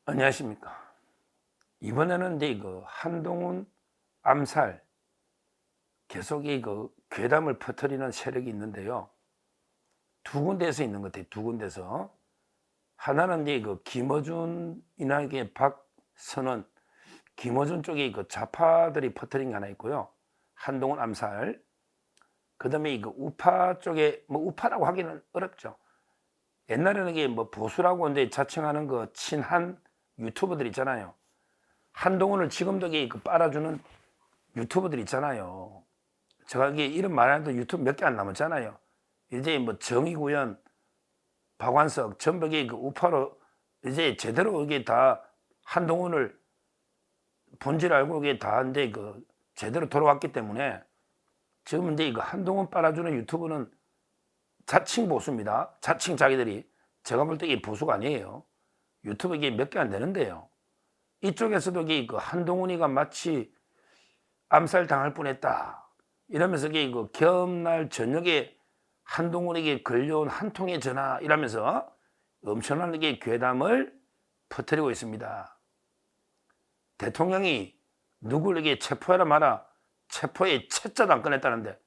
안녕하십니까. 이번에는 이제 그 한동훈 암살 계속 그 괴담을 퍼뜨리는 세력이 있는데요. 두 군데에서 있는 것 같아요. 두 군데서. 하나는 이제 그 김어준이나 이게 박선원, 김어준 쪽에 그 좌파들이 퍼뜨린 게 하나 있고요. 한동훈 암살. 그 다음에 그 우파 쪽에, 뭐 우파라고 하기는 어렵죠. 옛날에는 이게 뭐 보수라고 이제 자칭하는 그 친한 유튜버들 있잖아요. 한동훈을 지금도 그 빨아주는 유튜버들 있잖아요. 제가 이게 이름 말하는데 유튜브 몇 개 안 남았잖아요. 이제 뭐 정의구현, 박완석, 전벽이 그 우파로 이제 제대로 이게 다 한동훈을 본질 알고 이게 다 이제 그 제대로 돌아왔기 때문에 지금 이제 이거 한동훈 빨아주는 유튜브는 자칭 보수입니다. 자칭 자기들이. 제가 볼 때 이게 보수가 아니에요. 유튜브 이게 몇 개 안 되는데요. 이쪽에서도 그 한동훈이가 마치 암살 당할 뻔했다 이러면서 그 개업날 저녁에 한동훈에게 걸려온 한 통의 전화 이러면서 엄청나게 괴담을 퍼뜨리고 있습니다. 대통령이 누구에게 체포해라 마라 체포에 채자도 안 꺼냈다는데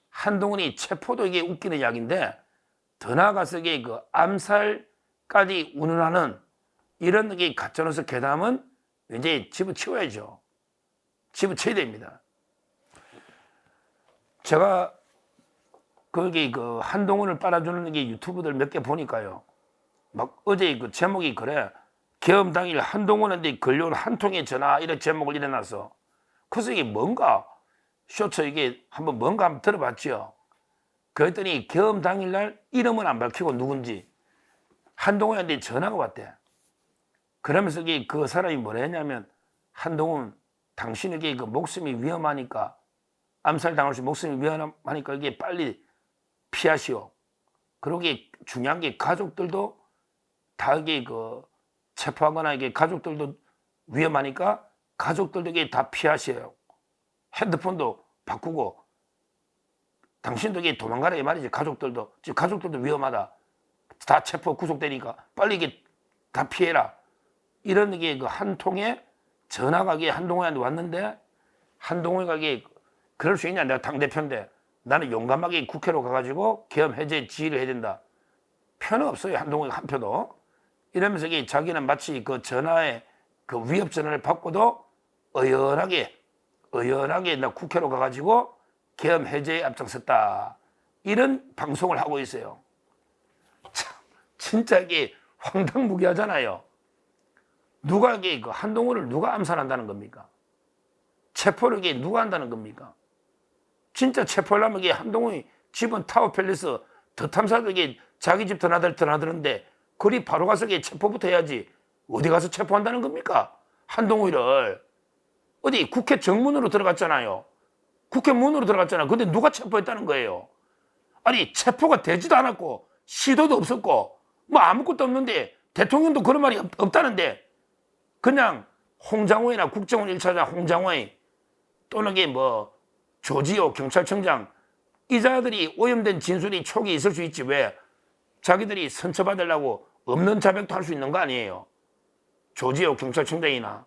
한동훈이 체포도 이게 웃기는 이야기인데 더 나아가서 그 암살까지 운운하는 이런 게 가짜뉴스 괴담은 이제 집어치워야죠. 집어쳐야 됩니다. 제가 거기 그 한동훈을 빨아주는 게 유튜브들 몇 개 보니까요. 막 어제 그 제목이 그래. 계엄 당일 한동훈한테 걸려온 한 통의 전화 이런 제목을 일어났어. 그래서 이게 뭔가 쇼츠 이게 뭔가 한번 들어봤죠. 그랬더니 계엄 당일날 이름은 안 밝히고 누군지 한동훈한테 전화가 왔대. 그러면서 그 사람이 뭐라 했냐면 한동훈 당신에게 그 목숨이 위험하니까 암살 당할 수 목숨이 위험하니까 이게 빨리 피하시오. 그리고 중요한 게 가족들도 다 이게 그 체포하거나 이게 가족들도 위험하니까 가족들도 이게 다 피하세요. 핸드폰도 바꾸고 당신도 이게 도망가라 이 말이지. 가족들도 위험하다. 다 체포 구속되니까 빨리 이게 다 피해라. 이런 게 그 한 통에 전화가 한동훈한테 왔는데 한동훈이가 그럴 수 있냐? 내가 당대표인데 나는 용감하게 국회로 가가지고 계엄 해제 지휘를 해야 된다. 표는 없어요. 한동훈이 한 표도. 이러면서 자기는 마치 그 전화에 그 위협 전화를 받고도 의연하게 나 국회로 가가지고 계엄 해제에 앞장섰다. 이런 방송을 하고 있어요. 참, 진짜 이게 황당무계하잖아요. 누가 그 한동훈을 누가 암살한다는 겁니까? 체포를 누가 한다는 겁니까? 진짜 체포하려면 한동훈이 집은 타워팰리스 더 탐사도 자기 집 드나드는데 그리 바로 가서 체포부터 해야지. 어디 가서 체포한다는 겁니까? 한동훈이를. 어디 국회 정문으로 들어갔잖아요. 국회 문으로 들어갔잖아요. 근데 누가 체포했다는 거예요? 아니 체포가 되지도 않았고 시도도 없었고 뭐 아무것도 없는데 대통령도 그런 말이 없다는데 그냥 홍장호이나 국정원 1차장 홍장호이 또는 뭐 조지호 경찰청장 이 자들이 오염된 진술이 촉이 있을 수 있지 왜 자기들이 선처받으려고 없는 자백도 할 수 있는 거 아니에요. 조지호 경찰청장이나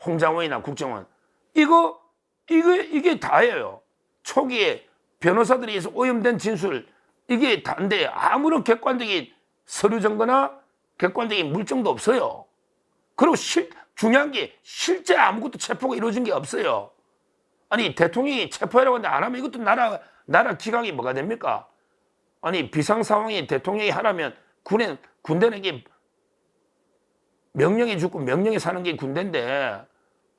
홍장호이나 국정원 이게 다예요. 초기에 변호사들이 오염된 진술 이게 다인데 아무런 객관적인 서류 증거나 객관적인 물증도 없어요. 그리고 중요한 게 실제 아무것도 체포가 이루어진 게 없어요. 아니 대통령이 체포하라고 하는데 안 하면 이것도 나라 기강이 뭐가 됩니까? 아니 비상 상황에 대통령이 하라면 군대는 이게 명령이 죽고 명령이 사는 게 군대인데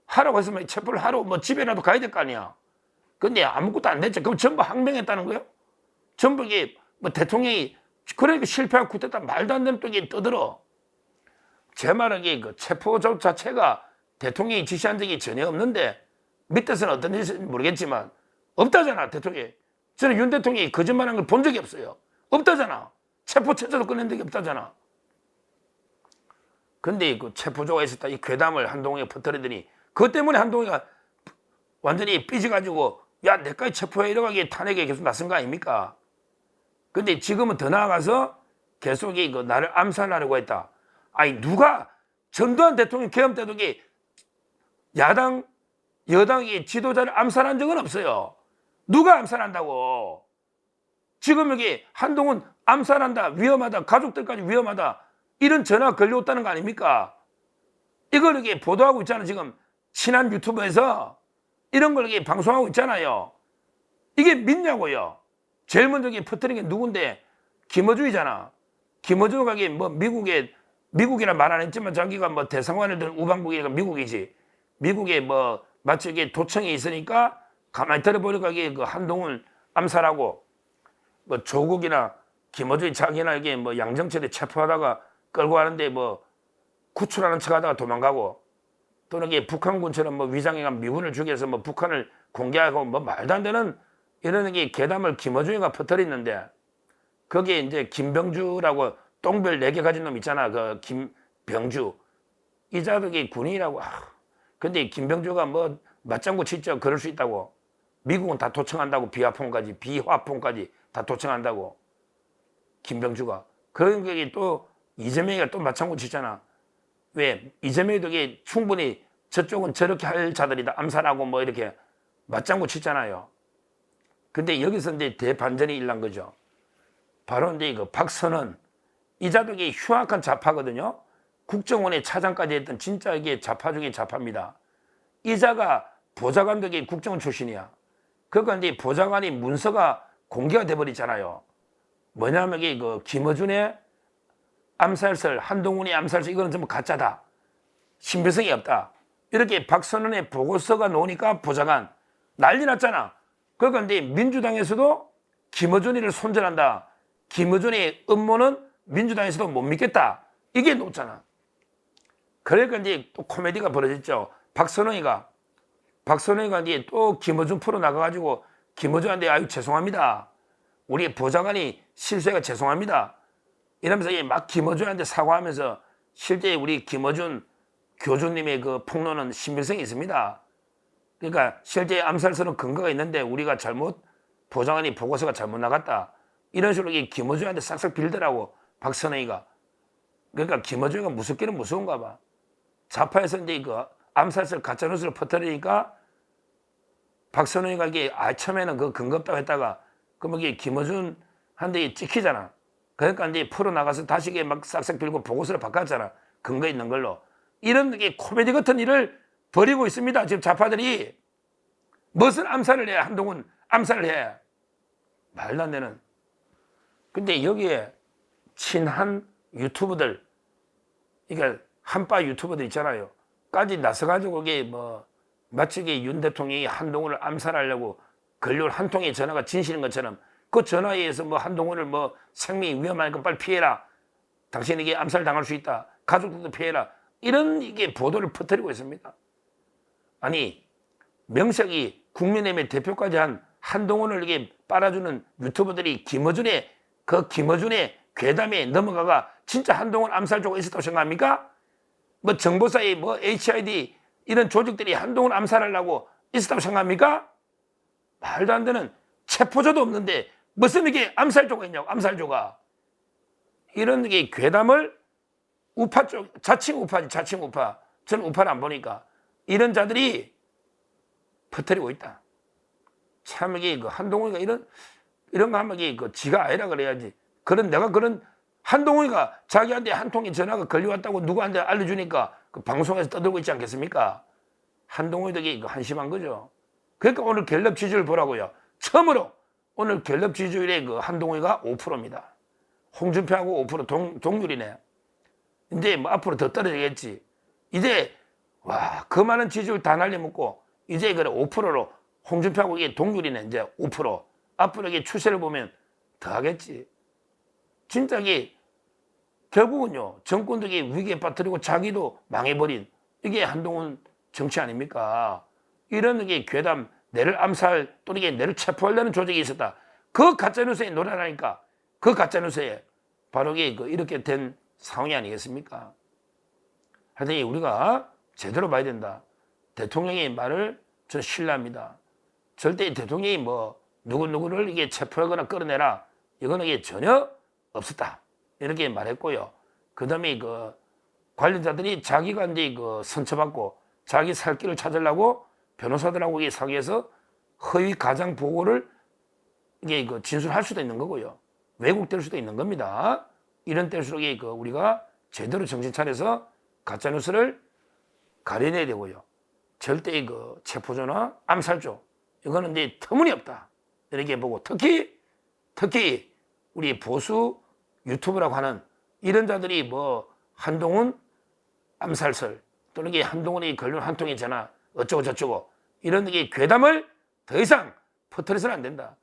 하라고 했으면 체포를 하러 뭐 집에라도 가야 될 거 아니야. 근데 아무것도 안 됐죠. 그럼 전부 항명했다는 거예요? 전부 이게 뭐 대통령이 그러니까 실패한 쿠데타 말도 안 되는 또 이게 떠들어. 제 말은 그 체포조 자체가 대통령이 지시한 적이 전혀 없는데 밑에서는 어떤 짓인지 모르겠지만 없다잖아 대통령이. 저는 윤 대통령이 거짓말한 걸 본 적이 없어요. 없다잖아. 체포 체제도 꺼낸 적이 없다잖아. 근데 그 체포조가 있었다 이 괴담을 한동훈이가 퍼뜨리더니 그것 때문에 한동훈이가 완전히 삐져가지고 야 내까지 체포해 이러가게 탄핵에 계속 나선 거 아닙니까? 근데 지금은 더 나아가서 계속 나를 암살하려고 했다. 아니 누가 전두환 대통령 계엄 때도 이게 야당 여당이 지도자를 암살한 적은 없어요. 누가 암살한다고? 지금 여기 한동훈 암살한다, 위험하다, 가족들까지 위험하다, 이런 전화가 걸려왔다는 거 아닙니까? 이걸 이렇게 보도하고 있잖아. 지금 친한 유튜브에서 이런 걸 이렇게 방송하고 있잖아요. 이게 믿냐고요? 제일 먼저 퍼뜨린 게 누군데? 김어준이잖아. 김어준가 이게 뭐 미국이라 말 안 했지만 자기가 뭐 대사관을 든 우방국이니까 미국이지. 미국에 뭐 마치 이게 도청에 있으니까 가만히 들어보니까 이게 그 한동훈 암살하고 뭐 조국이나 김어준이 자기나 이게 뭐 양정철에 체포하다가 끌고 가는데 뭐 구출하는 척하다가 도망가고 또는 이게 북한군처럼 뭐 위장해가 미군을 죽여서 뭐 북한을 공개하고 뭐 말도 안 되는 이런 게 괴담을 김어준이가 퍼뜨렸는데 거기에 이제 김병주라고 똥별 4개 가진 놈 있잖아. 그 김병주 이 자덕이 군인이라고. 근데 김병주가 뭐 맞장구 치죠. 그럴 수 있다고. 미국은 다 도청한다고. 비화폰까지 다 도청한다고. 김병주가. 그런 게 또 이재명이가 또 맞장구 치잖아. 왜? 이재명도 이게 충분히 저쪽은 저렇게 할 자들이다. 암살하고 뭐 이렇게 맞장구 치잖아요. 근데 여기서 이제 대반전이 일어난 거죠. 바로 이제 그 박선은 이 자덕이 흉악한 좌파거든요. 국정원의 차장까지 했던 진짜 이게 좌파 중에 좌파입니다. 이자가 보좌관도 국정원 출신이야. 그러니까 이제 보좌관이 문서가 공개가 돼버리잖아요. 뭐냐면 이게 그 김어준의 암살설, 한동훈의 암살설 이거는 전부 가짜다. 신빙성이 없다. 이렇게 박선원의 보고서가 나오니까 보좌관 난리 났잖아. 그러니까 이제 민주당에서도 김어준이를 손절한다. 김어준의 음모는 민주당에서도 못 믿겠다. 이게 높잖아. 그러니까 이제 또 코미디가 벌어졌죠. 박선영이가 이제 또 김어준 프로 나가가지고 김어준한테 아유 죄송합니다. 우리 보좌관이 실수해가 죄송합니다. 이러면서 막 김어준한테 사과하면서 실제 우리 김어준 교주님의 그 폭로는 신빙성이 있습니다. 그러니까 실제 암살서는 근거가 있는데 우리가 보좌관이 보고서가 잘못 나갔다. 이런 식으로 김어준한테 싹싹 빌더라고 박선영이가. 그러니까 김어준이가 무섭기는 무서운가 봐. 좌파에서 이제 그 암살설 가짜뉴스를 퍼뜨리니까 박선영이가 이게 처음에는 그 근거 없다고 했다가 그럼 이게 김어준한테 찍히잖아. 그러니까 이제 풀어 나가서 다시 이게 막 싹싹 빌고 보고서를 바꿨잖아. 근거 있는 걸로. 이런 게 코미디 같은 일을 벌이고 있습니다. 지금 좌파들이 무슨 암살을 해? 한동훈 암살을 해. 말도 안 되는. 근데 여기에 친한 유튜버들, 그러니까 한파 유튜버들 있잖아요. 까지 나서가지고 이게 뭐 마치 윤 대통령이 한동훈을 암살하려고 걸려올 한 통의 전화가 진실인 것처럼 그 전화에 의해서 뭐 한동훈을 뭐 생명이 위험하니까 빨리 피해라. 당신에게 암살당할 수 있다. 가족들도 피해라. 이런 이게 보도를 퍼뜨리고 있습니다. 아니 명색이 국민의힘의 대표까지 한 한동훈을 이게 빨아주는 유튜버들이 김어준의 괴담에 넘어가가 진짜 한동훈 암살조가 있었다고 생각합니까? 뭐 정보사의 뭐 HID 이런 조직들이 한동훈 암살하려고 있었다고 생각합니까? 말도 안 되는 체포자도 없는데 무슨 이게 암살조가 있냐고. 암살조가. 이런 게 괴담을 우파 쪽 자칭 우파지 자칭 우파. 저는 우파를 안 보니까 이런 자들이 퍼뜨리고 있다. 참 이게 그 한동훈이가 이런 거 하면 이게 그 지가 아니라 그래야지. 내가 그런 한동훈이가 자기한테 한 통의 전화가 걸려왔다고 누구한테 알려주니까 그 방송에서 떠들고 있지 않겠습니까? 한동훈이 되게 한심한 거죠. 그러니까 오늘 갤럽 지지율 보라고요. 처음으로 오늘 갤럽 지지율의 그 한동훈이가 5%입니다. 홍준표하고 5% 동률이네. 이제 뭐 앞으로 더 떨어지겠지. 이제 그 많은 지지율 다 날려먹고 이제 그래 5%로 홍준표하고 이게 동률이네. 이제 5%. 앞으로 이게 추세를 보면 더 하겠지. 진짜 이게 결국은요 정권들이 위기에 빠뜨리고 자기도 망해버린 이게 한동훈 정치 아닙니까? 이런 게 괴담 내를 암살 또는 이게 내를 체포하려는 조직이 있었다. 그 가짜뉴스에 놀아나니까 그 가짜뉴스에 바로 이게 이렇게 된 상황이 아니겠습니까? 하여튼 우리가 제대로 봐야 된다. 대통령의 말을 저는 신뢰합니다. 절대 대통령이 뭐 누구누구를 이게 체포하거나 끌어내라 이거는 이게 전혀 없었다. 이렇게 말했고요. 그 다음에 관련자들이 자기가 이제 그 선처받고 자기 살 길을 찾으려고 변호사들하고 이게 상의해서 허위 가장 보고를 이게 그 진술할 수도 있는 거고요. 왜곡될 수도 있는 겁니다. 이런 때일수록 그 우리가 제대로 정신 차려서 가짜 뉴스를 가려내야 되고요. 절대 그 체포조나 암살조 이거는 이제 터무니없다 이렇게 보고 특히 우리 보수 유튜브라고 하는 이런 자들이 뭐 한동훈 암살설 또는 이게 한동훈이 걸린 한 통의 전화 어쩌고 저쩌고 이런 게 괴담을 더 이상 퍼뜨려서는 안 된다.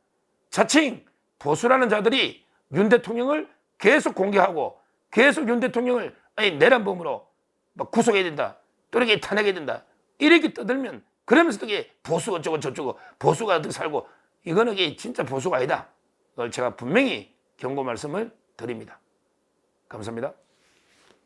자칭 보수라는 자들이 윤 대통령을 계속 공개하고 계속 윤 대통령을 내란범으로 막 구속해야 된다. 또는 이게 탄핵해야 된다. 이렇게 떠들면 그러면서도 이게 보수 어쩌고 저쩌고 보수가 어떻게 살고 이거는 이게 진짜 보수가 아니다. 그걸 제가 분명히 경고 말씀을 드립니다. 감사합니다.